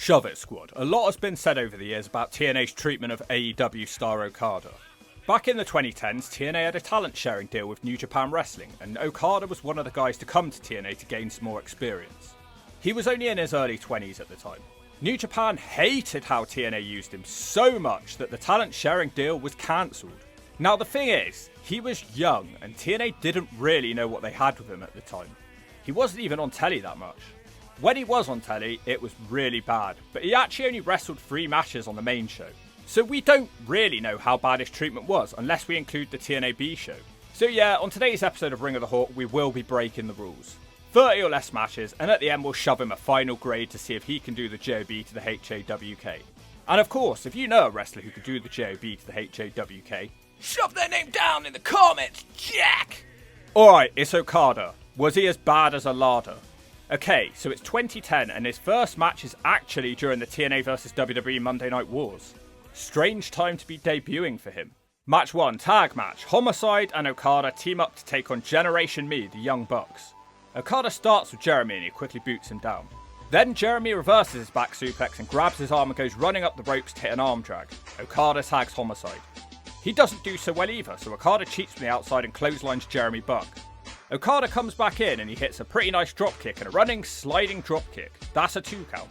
Shove it, squad. A lot has been said over the years about TNA's treatment of AEW star Okada. Back in the 2010s, TNA had a talent sharing deal with Njpw Wrestling, and Okada was one of the guys to come to TNA to gain some more experience. He was only in his early 20s at the time. Njpw hated how TNA used him so much that the talent sharing deal was cancelled. Now the thing is, he was young and TNA didn't really know what they had with him at the time. He wasn't even on telly that much. When he was on telly, it was really bad, but he actually only wrestled 3 matches on the main show. So we don't really know how bad his treatment was unless we include the TNA-B show. So yeah, on today's episode of Ring of the Hawk, we will be breaking the rules. 30 or less matches, and at the end we'll shove him a final grade to see if he can do the JOB to the HAWK. And of course, if you know a wrestler who could do the JOB to the HAWK, shove their name down in the comments, Jack! Alright, it's Okada. Was he as bad as a larder? Okay, so it's 2010 and his first match is actually during the TNA vs WWE Monday Night Wars. Strange time to be debuting for him. Match 1, tag match. Homicide and Okada team up to take on Generation Me, the Young Bucks. Okada starts with Jeremy and he quickly boots him down. Then Jeremy reverses his back suplex and grabs his arm and goes running up the ropes to hit an arm drag. Okada tags Homicide. He doesn't do so well either, so Okada cheats from the outside and clotheslines Jeremy Buck. Okada comes back in and he hits a pretty nice dropkick and a running sliding dropkick. That's a 2 count.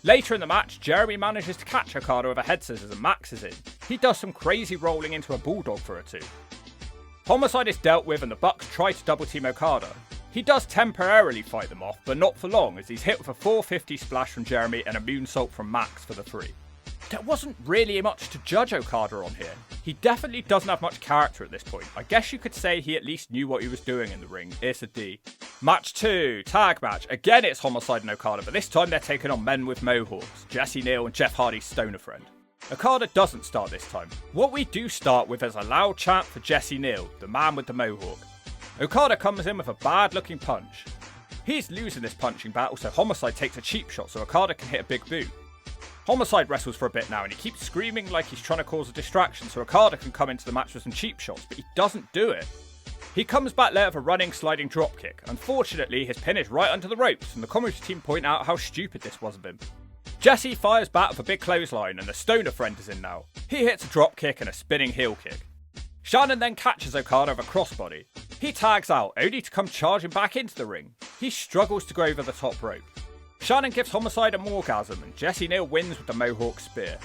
Later in the match, Jeremy manages to catch Okada with a head scissors and Max is in. He does some crazy rolling into a bulldog for a 2. Homicide is dealt with and the Bucks try to double team Okada. He does temporarily fight them off, but not for long as he's hit with a 450 splash from Jeremy and a moonsault from Max for the 3. There wasn't really much to judge Okada on here. He definitely doesn't have much character at this point. I guess you could say he at least knew what he was doing in the ring. It's a D. Match 2, tag match. Again it's Homicide and Okada, but this time they're taking on men with mohawks, Jesse Neal and Jeff Hardy's stoner friend. Okada doesn't start this time. What we do start with is a loud chant for Jesse Neal, the man with the mohawk. Okada comes in with a bad looking punch. He's losing this punching battle, so Homicide takes a cheap shot so Okada can hit a big boot. Homicide wrestles for a bit now and he keeps screaming like he's trying to cause a distraction so Okada can come into the match with some cheap shots, but he doesn't do it. He comes back later with a running sliding dropkick. Unfortunately, his pin is right under the ropes and the commentary team point out how stupid this was of him. Jesse fires back with a big clothesline and the stoner friend is in now. He hits a dropkick and a spinning heel kick. Shannon then catches Okada with a crossbody. He tags out, only to come charging back into the ring. He struggles to go over the top rope. Shannon gives Homicide a morgasm and Jesse Neal wins with the Mohawk Spear.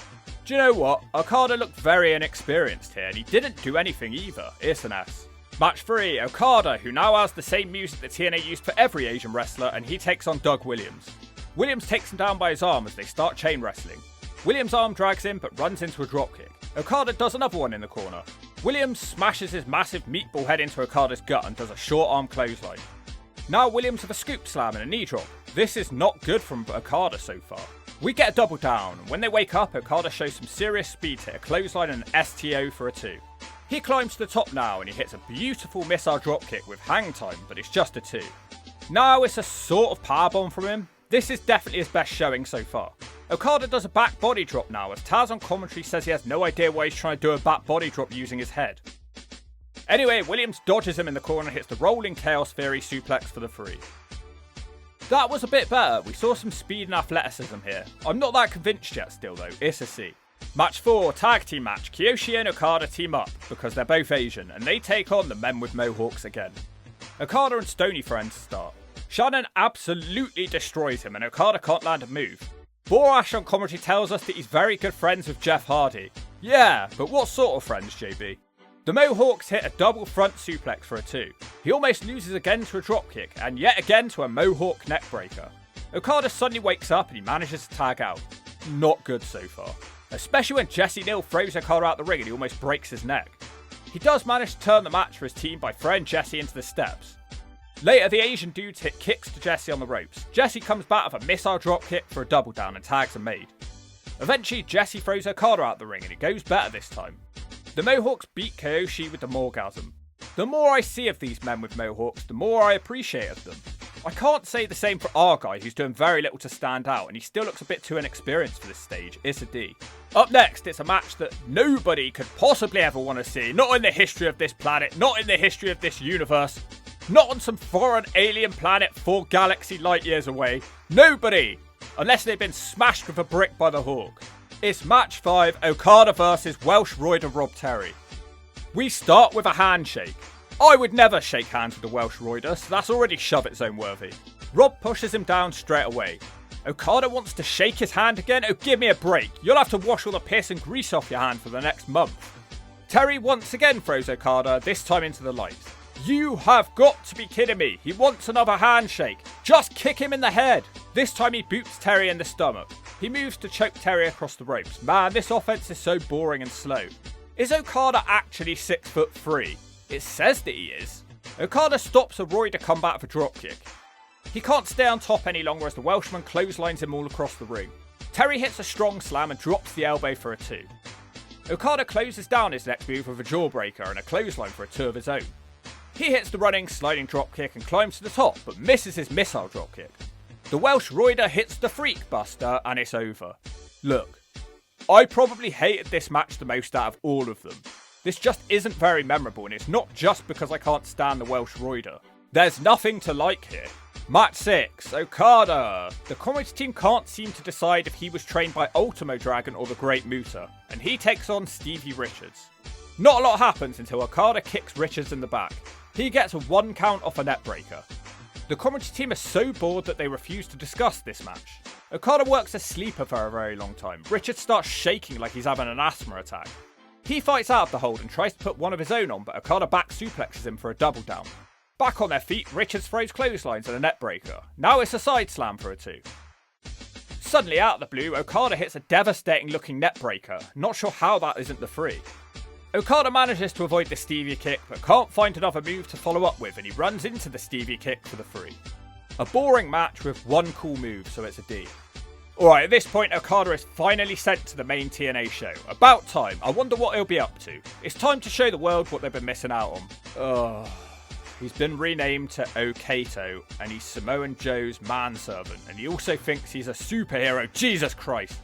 Do you know what? Okada looked very inexperienced here and he didn't do anything either. It's an S. Match 3, Okada, who now has the same music that TNA used for every Asian wrestler, and he takes on Doug Williams. Williams takes him down by his arm as they start chain wrestling. Williams' arm drags him but runs into a dropkick. Okada does another one in the corner. Williams smashes his massive meatball head into Okada's gut and does a short arm clothesline. Now Williams with a scoop slam and a knee drop. This is not good from Okada so far. We get a double down, and when they wake up, Okada shows some serious speed to hit a clothesline and an STO for a 2. He climbs to the top now and he hits a beautiful missile dropkick with hang time, but it's just a 2. Now it's a sort of powerbomb from him. This is definitely his best showing so far. Okada does a back body drop now as Taz on commentary says he has no idea why he's trying to do a back body drop using his head. Anyway, Williams dodges him in the corner and hits the rolling Chaos Theory suplex for the 3. That was a bit better. We saw some speed and athleticism here. I'm not that convinced yet still though. It's a C. Match 4, tag team match. Kiyoshi and Okada team up because they're both Asian and they take on the men with mohawks again. Okada and Stony friends start. Shannon absolutely destroys him and Okada can't land a move. Borash on commentary tells us that he's very good friends with Jeff Hardy. Yeah, but what sort of friends, JB? The Mohawks hit a double front suplex for a 2. He almost loses again to a dropkick, and yet again to a Mohawk neckbreaker. Okada suddenly wakes up and he manages to tag out. Not good so far. Especially when Jesse Neal throws Okada out the ring and he almost breaks his neck. He does manage to turn the match for his team by throwing Jesse into the steps. Later, the Asian dudes hit kicks to Jesse on the ropes. Jesse comes back with a missile dropkick for a double down and tags are made. Eventually, Jesse throws Okada out the ring and it goes better this time. The Mohawks beat Kiyoshi with the morgasm. The more I see of these men with Mohawks, the more I appreciate of them. I can't say the same for our guy who's doing very little to stand out and he still looks a bit too inexperienced for this stage. It's a D. Up next, it's a match that nobody could possibly ever want to see. Not in the history of this planet, not in the history of this universe. Not on some foreign alien planet 4 galaxy light years away. Nobody! unless they've been smashed with a brick by the Hawk. It's match 5, Okada versus Welsh Roider Rob Terry. We start with a handshake. I would never shake hands with a Welsh Roider, so that's already shove it zone worthy. Rob pushes him down straight away. Okada wants to shake his hand again? Oh, give me a break. You'll have to wash all the piss and grease off your hand for the next month. Terry once again throws Okada, this time into the lights. You have got to be kidding me. He wants another handshake. Just kick him in the head. This time he boots Terry in the stomach. He moves to choke Terry across the ropes. Man, this offense is so boring and slow. Is Okada actually 6'3"? It says that he is. Okada stops a Roider comeback for dropkick. He can't stay on top any longer as the Welshman clotheslines him all across the ring. Terry hits a strong slam and drops the elbow for a 2. Okada closes down his next move with a jawbreaker and a clothesline for a 2 of his own. He hits the running, sliding dropkick and climbs to the top, but misses his missile dropkick. The Welsh Roider hits the Freak Buster and it's over. Look, I probably hated this match the most out of all of them. This just isn't very memorable, and it's not just because I can't stand the Welsh Roider. There's nothing to like here. Match 6, Okada. The commentary team can't seem to decide if he was trained by Ultimo Dragon or the Great Muta, and he takes on Stevie Richards. Not a lot happens until Okada kicks Richards in the back. He gets a 1 count off a neckbreaker. The commentary team are so bored that they refuse to discuss this match. Okada works a sleeper for a very long time. Richards starts shaking like he's having an asthma attack. He fights out of the hold and tries to put one of his own on, but Okada back suplexes him for a double down. Back on their feet, Richards throws clotheslines and a neckbreaker. Now it's a side slam for a 2. Suddenly, out of the blue, Okada hits a devastating looking neckbreaker. Not sure how that isn't the 3. Okada manages to avoid the Stevie kick, but can't find another move to follow up with, and he runs into the Stevie kick for the 3. A boring match with one cool move, so it's a D. Alright, at this point, Okada is finally sent to the main TNA show. About time. I wonder what he'll be up to. It's time to show the world what they've been missing out on. He's been renamed to Okato, and he's Samoa Joe's manservant, and he also thinks he's a superhero. Jesus Christ.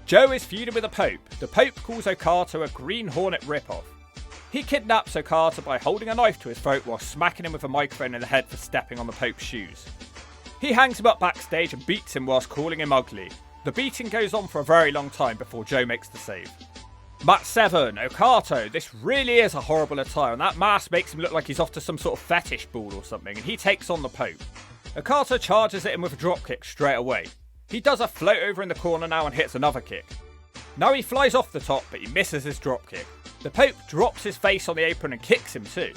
Joe is feuding with the Pope. The Pope calls Okato a Green Hornet ripoff. He kidnaps Okada by holding a knife to his throat while smacking him with a microphone in the head for stepping on the Pope's shoes. He hangs him up backstage and beats him whilst calling him ugly. The beating goes on for a very long time before Joe makes the save. Match 7, Okato. This really is a horrible attire, and that mask makes him look like he's off to some sort of fetish ball or something, and he takes on the Pope. Okato charges at him with a dropkick straight away. He does a float over in the corner now and hits another kick. Now he flies off the top, but he misses his dropkick. The Pope drops his face on the apron and kicks him too.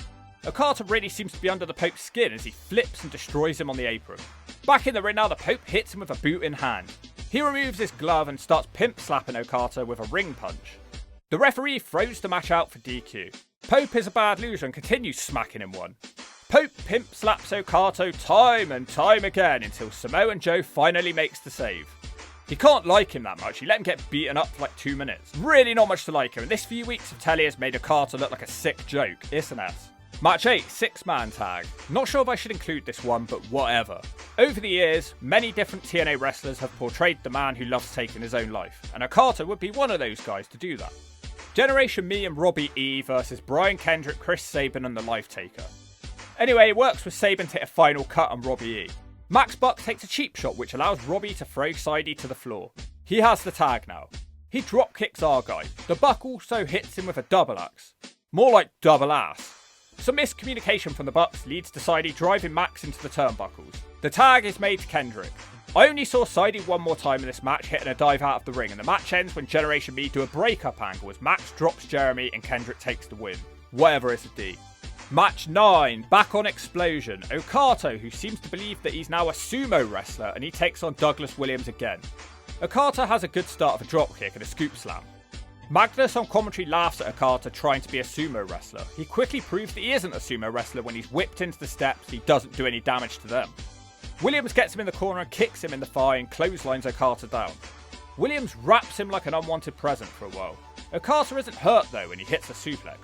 Okada really seems to be under the Pope's skin as he flips and destroys him on the apron. Back in the ring now, the Pope hits him with a boot in hand. He removes his glove and starts pimp slapping Okada with a ring punch. The referee throws the match out for DQ. Pope is a bad loser and continues smacking him one. Pope pimp slaps Okato time and time again until Samoa Joe finally makes the save. He can't like him that much. He let him get beaten up for like 2 minutes. Really not much to like him, and this few weeks of telly has made Okada look like a sick joke. It's an S. Match 8, 6-man tag. Not sure if I should include this one, but whatever. Over the years, many different TNA wrestlers have portrayed the man who loves taking his own life, and Okato would be one of those guys to do that. Generation Me and Robbie E versus Brian Kendrick, Chris Sabin and the Life Taker. Anyway, it works with Sabin to hit a final cut on Robbie E. Max Buck takes a cheap shot which allows Robbie to throw Sidey to the floor. He has the tag now. He drop kicks our guy. The Buck also hits him with a double axe. More like double ass. Some miscommunication from the Bucks leads to Sidey driving Max into the turnbuckles. The tag is made to Kendrick. I only saw Sidey one more time in this match hitting a dive out of the ring, and the match ends when Generation Me do a breakup angle as Max drops Jeremy and Kendrick takes the win. Whatever is a D. Match 9, back on Explosion. Okato, who seems to believe that he's now a sumo wrestler, and he takes on Douglas Williams again. Okato has a good start of a dropkick and a scoop slam. Magnus on commentary laughs at Okada trying to be a sumo wrestler. He quickly proves that he isn't a sumo wrestler when he's whipped into the steps. He doesn't do any damage to them. Williams gets him in the corner and kicks him in the thigh and clotheslines Okada down. Williams wraps him like an unwanted present for a while. Okada isn't hurt though when he hits a suplex.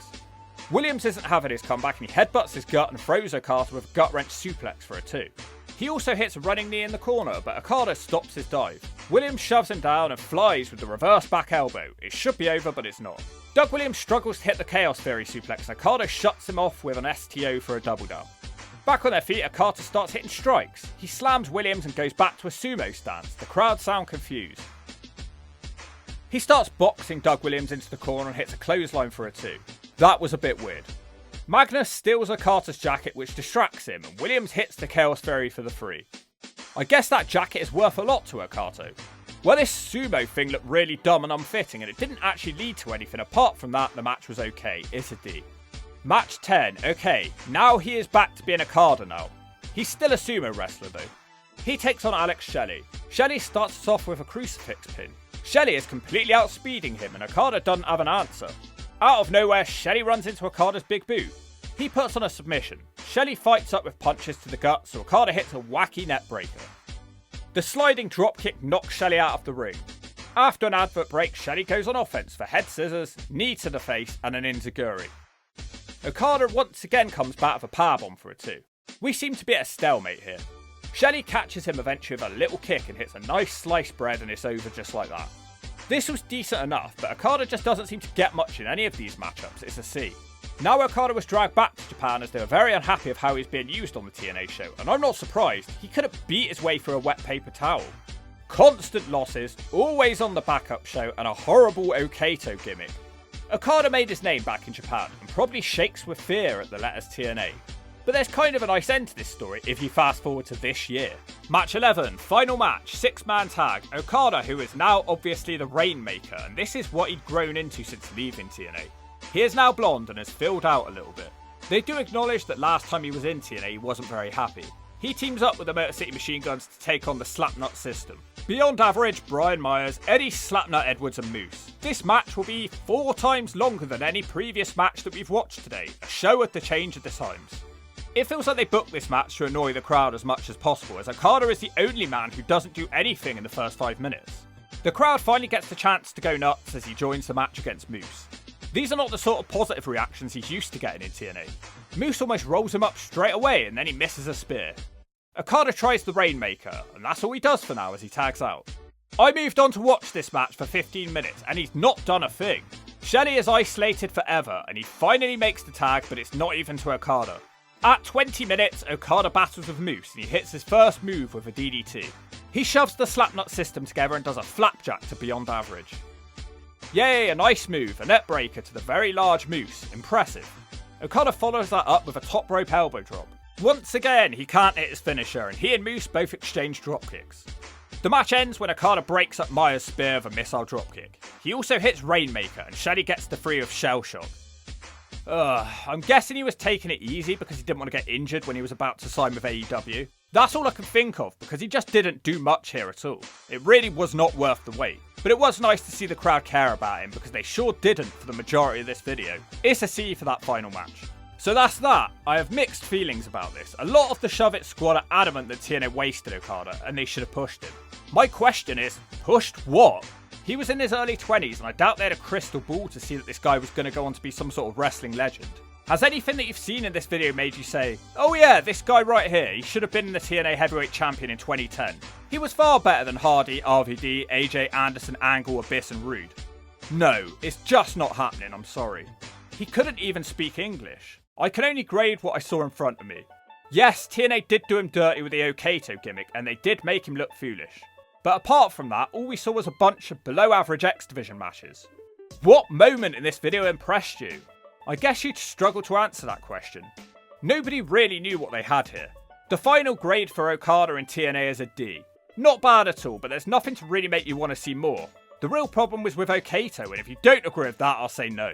Williams isn't having his comeback and he headbutts his gut and throws Okada with a gut wrench suplex for a 2. He also hits a running knee in the corner, but Okada stops his dive. Williams shoves him down and flies with the reverse back elbow. It should be over, but it's not. Doug Williams struggles to hit the Chaos Theory suplex and Okada shuts him off with an STO for a double down. Back on their feet, Okato starts hitting strikes. He slams Williams and goes back to a sumo stance. The crowd sound confused. He starts boxing Doug Williams into the corner and hits a clothesline for a 2. That was a bit weird. Magnus steals Okato's jacket, which distracts him, and Williams hits the Chaos Fairy for the 3. I guess that jacket is worth a lot to Okato. Well, this sumo thing looked really dumb and unfitting, and it didn't actually lead to anything. Apart from that, the match was okay. It's a D. Match 10. Okay, now he is back to being Okada now. He's still a sumo wrestler though. He takes on Shelley. Shelley starts us off with a crucifix pin. Shelley is completely outspeeding him, and Okada doesn't have an answer. Out of nowhere, Shelley runs into Okada's big boot. He puts on a submission. Shelley fights up with punches to the gut, so Okada hits a wacky net breaker. The sliding dropkick knocks Shelley out of the ring. After an advert break, Shelley goes on offense for head scissors, knee to the face, and an enziguri. Okada once again comes back with a powerbomb for a 2. We seem to be at a stalemate here. Shelley catches him eventually with a little kick and hits a nice sliced bread, and it's over just like that. This was decent enough, but Okada just doesn't seem to get much in any of these matchups. It's a C. Now Okada was dragged back to Japan as they were very unhappy of how he's being used on the TNA show, and I'm not surprised. He could have beat his way through a wet paper towel. Constant losses, always on the backup show, and a horrible Okato gimmick. Okada made his name back in Japan and probably shakes with fear at the letters TNA. But there's kind of a nice end to this story if you fast forward to this year. Match 11, final match, 6-man tag. Okada, who is now obviously the Rainmaker, and this is what he'd grown into since leaving TNA. He is now blonde and has filled out a little bit. They do acknowledge that last time he was in TNA he wasn't very happy. He teams up with the Motor City Machine Guns to take on the Slapnut system. Beyond Average, Brian Myers, Eddie Slapnut Edwards and Moose. This match will be 4 times longer than any previous match that we've watched today, a show at the change of the times. It feels like they booked this match to annoy the crowd as much as possible, as Okada is the only man who doesn't do anything in the first 5 minutes. The crowd finally gets the chance to go nuts as he joins the match against Moose. These are not the sort of positive reactions he's used to getting in TNA. Moose almost rolls him up straight away and then he misses a spear. Okada tries the Rainmaker, and that's all he does for now as he tags out. I moved on to watch this match for 15 minutes and he's not done a thing. Shelley is isolated forever and he finally makes the tag, but it's not even to Okada. At 20 minutes, Okada battles with Moose and he hits his first move with a DDT. He shoves the Slapnut system together and does a flapjack to Beyond Average. Yay, a nice move, a net breaker to the very large Moose, impressive. Okada follows that up with a top rope elbow drop. Once again, he can't hit his finisher and he and Moose both exchange dropkicks. The match ends when Okada breaks up Myers' spear with a missile dropkick. He also hits Rainmaker and Shelley gets the free of Shell Shock. I'm guessing he was taking it easy because he didn't want to get injured when he was about to sign with AEW. That's all I can think of because he just didn't do much here at all. It really was not worth the wait. But it was nice to see the crowd care about him because they sure didn't for the majority of this video. It's a C for that final match. So that's that. I have mixed feelings about this. A lot of the Shove It squad are adamant that TNA wasted Okada and they should have pushed him. My question is, pushed what? He was in his early 20s and I doubt they had a crystal ball to see that this guy was going to go on to be some sort of wrestling legend. Has anything that you've seen in this video made you say, oh yeah, this guy right here, he should have been the TNA Heavyweight Champion in 2010. He was far better than Hardy, RVD, AJ, Anderson, Angle, Abyss and Rude. No, it's just not happening, I'm sorry. He couldn't even speak English. I can only grade what I saw in front of me. Yes, TNA did do him dirty with the Okato gimmick and they did make him look foolish. But apart from that, all we saw was a bunch of below average X Division matches. What moment in this video impressed you? I guess you'd struggle to answer that question. Nobody really knew what they had here. The final grade for Okada in TNA is a D. Not bad at all, but there's nothing to really make you want to see more. The real problem was with Okato, and if you don't agree with that, I'll say no.